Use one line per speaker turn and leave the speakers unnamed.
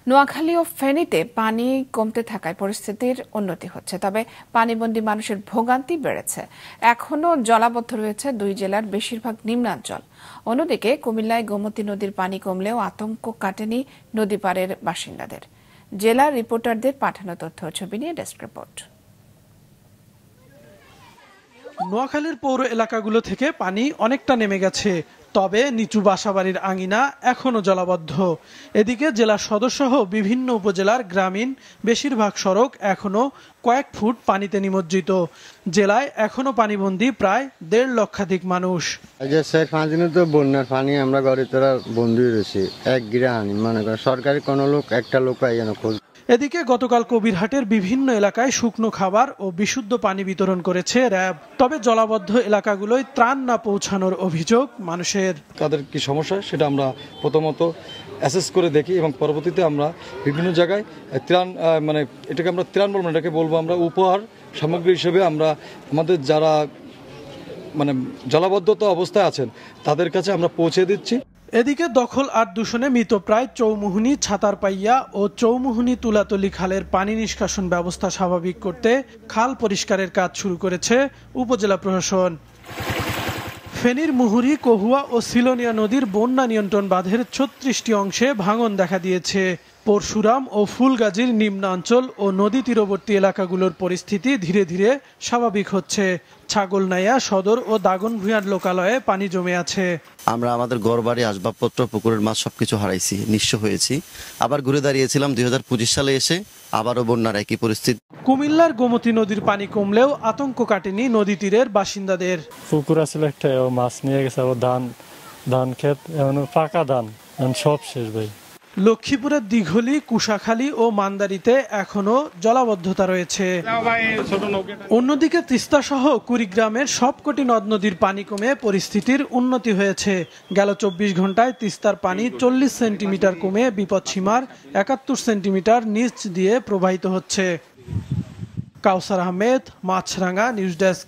নোয়াখালী ও ফেনীতে পানি কমতে থাকায় পরিস্থিতির উন্নতি হচ্ছে, তবে পানিবন্দী মানুষের ভোগান্তি বেড়েছে। এখনও জলাবদ্ধ রয়েছে দুই জেলার বেশিরভাগ নিম্নাঞ্চল। অন্যদিকে কুমিল্লায় গোমতী নদীর পানি কমলেও আতঙ্ক কাটেনি নদী পাড়ের বাসিন্দাদের। জেলা রিপোর্টারদের পাঠানো তথ্য ছবি নিয়ে ডেস্ক রিপোর্ট।
নোয়াখালীর পৌর এলাকাগুলো থেকে পানি অনেকটা নেমে গেছে, তবে নিচু বাসাবাড়ির আঙিনা এখনও জলাবদ্ধ। এদিকে জেলার সদরসহ বিভিন্ন উপজেলার গ্রামীণ বেশিরভাগ সড়ক এখনও কয়েক ফুট পানিতে নিমজ্জিত। জেলায় এখনও পানিবন্দী প্রায় ১.৫ লক্ষাধিক মানুষ।
তো বন্যার পানি আমরা ঘরে তোরা বন্দী রয়েছি, এক গিরাহানি মনে করেন সরকারি কোনো লোক একটা লোক খোঁজ।
এদিকে গতকাল কবিরহাটের বিভিন্ন এলাকায় শুকনো খাবার ও বিশুদ্ধ পানি বিতরণ করেছে র্যাব। তবে জলাবদ্ধ এলাকাগুলোয় ত্রাণ না পৌঁছানোর অভিযোগ মানুষের।
তাদের কি সমস্যা সেটা আমরা প্রথমত অ্যাসেস করে দেখি এবং পরবর্তীতে আমরা বিভিন্ন জায়গায় ত্রাণ এটাকে আমরা ত্রাণ বলবো না, এটাকে বলবো আমরা উপহার সামগ্রী হিসেবে আমরা আমাদের যারা জলাবদ্ধতা অবস্থায় আছেন তাদের কাছে আমরা পৌঁছে দিচ্ছি।
এদিকে দখল আর দূষণে মৃতপ্রায় চৌমুহনী, ছাতারপাইয়া ও চৌমুহনী তুলাতলি খালের পানি নিষ্কাশন ব্যবস্থা স্বাভাবিক করতে খাল পরিষ্কারের কাজ শুরু করেছে উপজেলা প্রশাসন। ফেনীর মুহুরী, কহুয়া ও সিলোনিয়া নদীর বন্যা নিয়ন্ত্রণ বাঁধের ৩৬টি অংশে ভাঙন দেখা দিয়েছে। পরশুরাম ও ফুলগাজীর নিম্নাঞ্চল ও নদী তীরবর্তী এলাকাগুলোর পরিস্থিতি ধীরে ধীরে স্বাভাবিক হচ্ছে। ছাগলনাইয়া সদর ও দাগনভূঞার লোকালয়ে পানি জমে আছে।
আমরা আমাদের ঘরবাড়ি, আসবাবপত্র, পুকুরের মাছ সবকিছু হারাইছি, নিঃস্ব হয়েছি। আবার ঘুরে দাঁড়িয়েছিলাম ২০২৫ সালে এসে আবারও বন্যার একই পরিস্থিতি।
কুমিল্লার গোমতী নদীর পানি কমলেও আতঙ্ক কাটেনি নদী তীরের বাসিন্দাদের।
পুকুর আসলে একটা মাছ নিয়ে গেছে, ধান ক্ষেত পাকা ধান সব শেষ ভাই।
লক্ষ্মীপুরের দিঘলি, কুশাখালী ও মান্দারিতে এখনো জলাবদ্ধতা রয়েছে। অন্যদিকে তিস্তা সহ কুড়িগ্রামের সবকটি নদ নদীর পানি কমে পরিস্থিতির উন্নতি হয়েছে। গেল ২৪ ঘন্টায় তিস্তার পানি ৪০ সেন্টিমিটার কমে বিপদসীমার ৭১ সেন্টিমিটার নিচ দিয়ে প্রবাহিত হচ্ছে। কাউসার আহমেদ, মাছরাঙ্গা, নিউজ ডেস্ক।